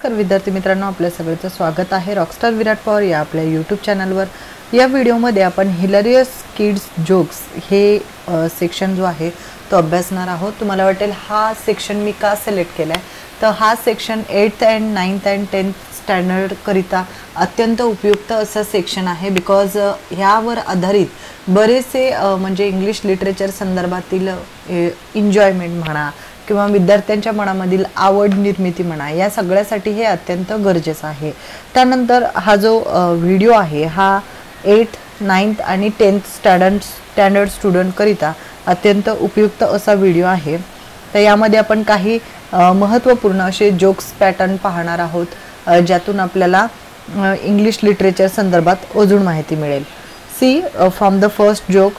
नमस्कार विद्यार्थी मित्रांनो, आपल्या सगळ्यांचं स्वागत आहे रॉकस्टार विराट पवार या आपल्या यूट्यूब चॅनलवर। या व्हिडिओमध्ये आपण हिलरियस किड्स जोक्स हे सेक्शन जो आहे तो अभ्यासणार आहोत। तुम्हाला वाटेल हा सेक्शन मी का सिलेक्ट केलाय, तर हा section 8th and 9th and 10th standard करिता अत्यंत उपयुक्त असा सेक्शन आहे। बिकॉज ह्यावर आधारित बरेचसे म्हणजे इंग्लिश लिटरेचर संदर्भातील एन्जॉयमेंट म्हणा किंवा विद्यार्थ्यांच्या मनामधील आवड निर्मिती म्हणा, या सगळ्यासाठी हे अत्यंत गरजेचं आहे। त्यानंतर हा जो व्हिडिओ आहे हा 8th, 9th आणि 10th स्टँडर्ड स्टुडंट करिता अत्यंत उपयुक्त असा व्हिडिओ आहे। तर यामध्ये आपण काही महत्त्वपूर्ण असे जोक्स पॅटर्न पाहणार आहोत, ज्यातून आपल्याला इंग्लिश लिटरेचर संदर्भात अजून माहिती मिळेल। See from the first joke,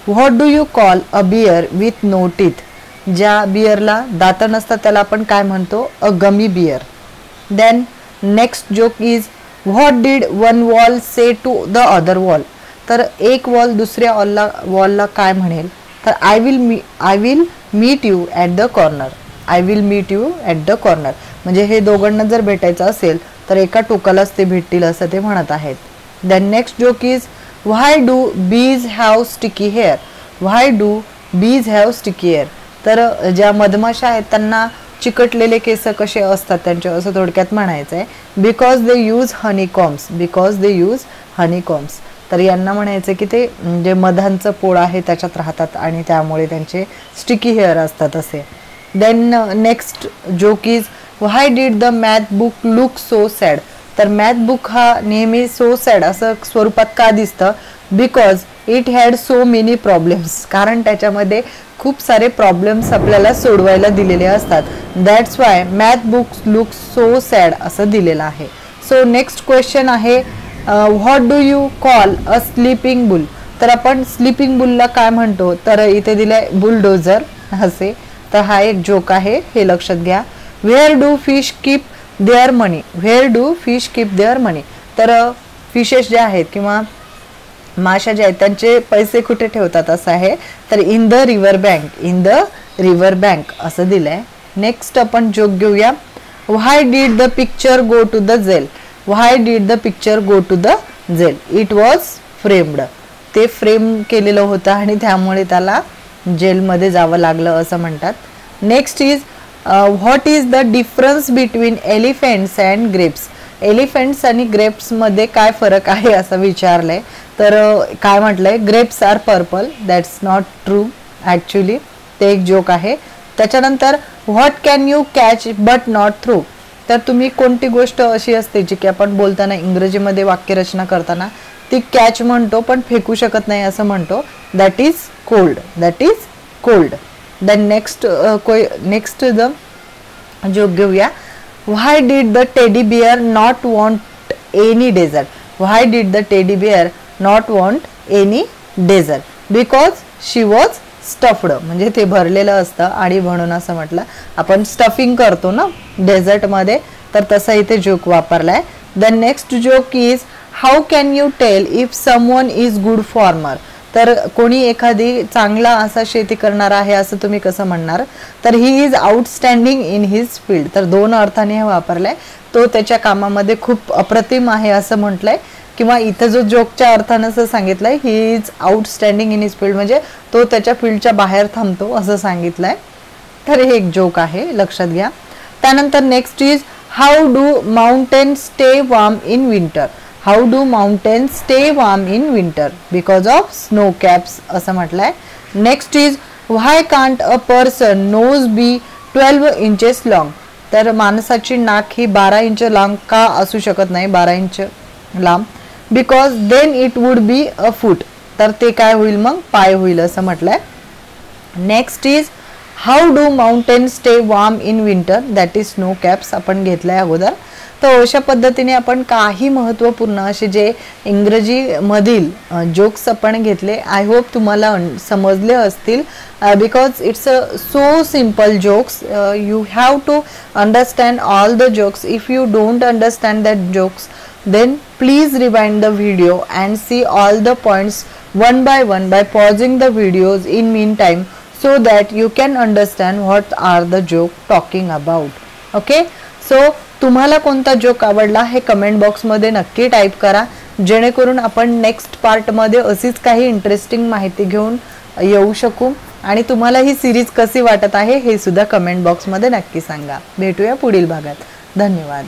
what do you call a bear with no teeth? ज्या बियरला दात नसतात त्याला आपण काय म्हणतो? A gummy bear. Then next joke is, what did one wall say to the other wall? तर एक वॉल दुसऱ्या वॉलला काय म्हणेल? तर I will meet you at the corner. I will meet you at the corner म्हणजे हे दोघांना जर भेटायचं असेल तर एका टोकालाच ते भेटतील असं ते म्हणत आहेत। Then next joke is, why do bees have sticky hair? Why do bees have sticky hair? तर ज्या मधमाशा आहेत त्यांना चिकटलेले केस कसे असतात त्यांचे, असं थोडक्यात म्हणायचं आहे। Because they use honeycombs. Because they use honeycombs तर यांना म्हणायचं की ते जे मधांचं पोळ आहे त्याच्यात राहतात आणि त्यामुळे त्यांचे स्टिकी हेअर असतात असे। Then next joke is, why did the math book look so sad? तर मॅथ बुक हा नेहमी सो सॅड असं स्वरूपात का दिसतं? Because it had so many problems, कारण त्याच्यामध्ये खूप सारे प्रॉब्लेम्स आपल्याला सोडवायला दिलेले असतात। That's why math books look so sad असं दिलेलं आहे। सो नेक्स्ट क्वेश्चन आहे, what do you call a sleeping bull? तर आपण स्लीपिंग बुलला काय म्हणतो? तर इथे दिलंय बुलडोजर असे। तर हा एक जोक आहे, हे लक्षात घ्या। Where do fish keep there money? Where do fish keep there मनी? तर फिशेस जे आहेत किंवा माशा जे आहेत त्यांचे पैसे कुठे ठेवतात असं आहे, तर in the river bank. In the river bank असं दिलंय। नेक्स्ट आपण जोक घेऊया, why did the picture go to the jail? Why did the picture go to the jail? It was framed. ते फ्रेम केलेलं होतं आणि त्यामुळे त्याला जेलमध्ये जावं लागलं असं म्हणतात। Next is, what is the difference between elephants and grapes? Elephants आणि ग्रेप्स मध्ये काय फरक आहे असं विचारलंय। तर काय म्हटलंय? Grapes are purple. That's not true actually, ते एक जोक आहे। त्याच्यानंतर, what can you catch but not throw? तर तुम्ही कोणती गोष्ट अशी असते जी की आपण बोलताना इंग्रजीमध्ये वाक्यरचना करताना ती कॅच म्हणतो पण फेकू शकत नाही असं म्हणतो? That is cold. That is cold. Then next the joke घेऊया, why did the teddy bear not want any dessert? Why did the teddy bear not want any dessert? Because she was stuffed म्हणजे ते भरलेलं असतं आणि म्हणून असं म्हटलं आपण स्टफिंग करतो ना डेझर्टमध्ये, तर तसा इथे जोक वापरलाय। The next joke is, how can you tell if someone is good farmer? तर कोणी एखादी चांगला असा शेती करणार आहे असं तुम्ही कसं म्हणणार? तर he is outstanding in his field. तर दोन अर्थाने हे वापरलंय, तो त्याच्या कामामध्ये खूप अप्रतिम आहे असं म्हटलंय, किंवा इथं जो जोकच्या अर्थानं असं सांगितलंय, he is outstanding in his field म्हणजे तो त्याच्या फील्डच्या बाहेर थांबतो असं सांगितलंय। तर हे एक जोक आहे, लक्षात घ्या। त्यानंतर next is, how do mountain stay warm in winter? How do mountain stay warm in winter? Because of snow caps असं म्हटलंय। Next is, why can't a person nose be 12 inches long? तर माणसाची नाक ही 12 inch लांब का असू शकत नाही? 12 इंच लांब? Because then it would be a foot. तर ते काय होईल मग? पाय होईल असं म्हटलंय। Next is, how do mountain stay warm in winter? That is snow caps आपण घेतलंय अगोदर। तर अशा पद्धतीने आपण काही महत्त्वपूर्ण असे जे इंग्रजी मधील जोक्स आपण घेतले, आय होप तुम्हाला समजले असतील। Because it's a so simple jokes, you have to understand all the jokes. If you don't understand that jokes, then please rewind the video and see all the points one by pausing the videos in meantime, so that you can understand what are the joke talking about. Okay, so तुम्हाला कोणता joke आवडला हे comment बॉक्समध्ये नक्की type करा, जेणेकरून आपण next पार्टमध्ये अशीच काही इंटरेस्टिंग माहिती घेऊन येऊ शकू. आणि तुम्हाला ही सिरीज कशी वाटत आहे हे सुद्धा कमेंट बॉक्समध्ये नक्की सांगा. भेटूया पुढील भागात. धन्यवाद.